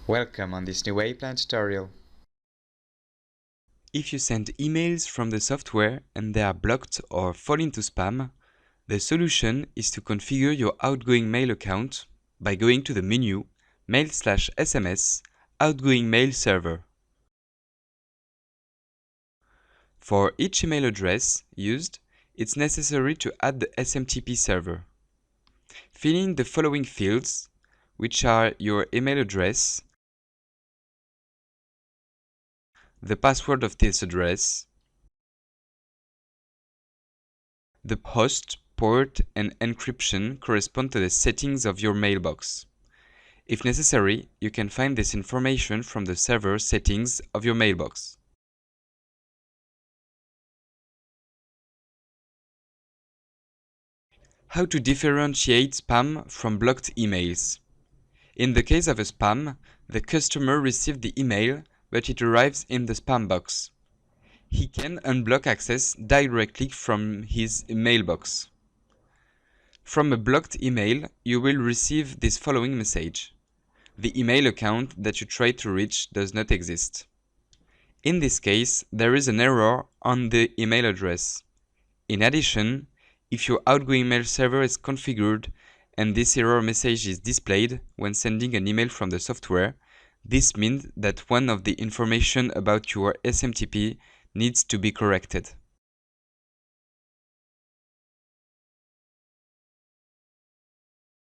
Welcome on this new WAYPlan tutorial. If you send emails from the software and they are blocked or fall into spam, the solution is to configure your outgoing mail account by going to the menu Mail/SMS Outgoing Mail Server. For each email address used, it's necessary to add the SMTP server. Fill in the following fields, which are your email address, the password of this address, the host, port, and encryption correspond to the settings of your mailbox. If necessary, you can find this information from the server settings of your mailbox. How to differentiate spam from blocked emails? In the case of a spam, the customer received the email, but it arrives in the spam box. He can unblock access directly from his mailbox. From a blocked email, you will receive this following message: the email account that you tried to reach does not exist. In this case, there is an error on the email address. In addition, if your outgoing mail server is configured and this error message is displayed when sending an email from the software, this means that one of the information about your SMTP needs to be corrected.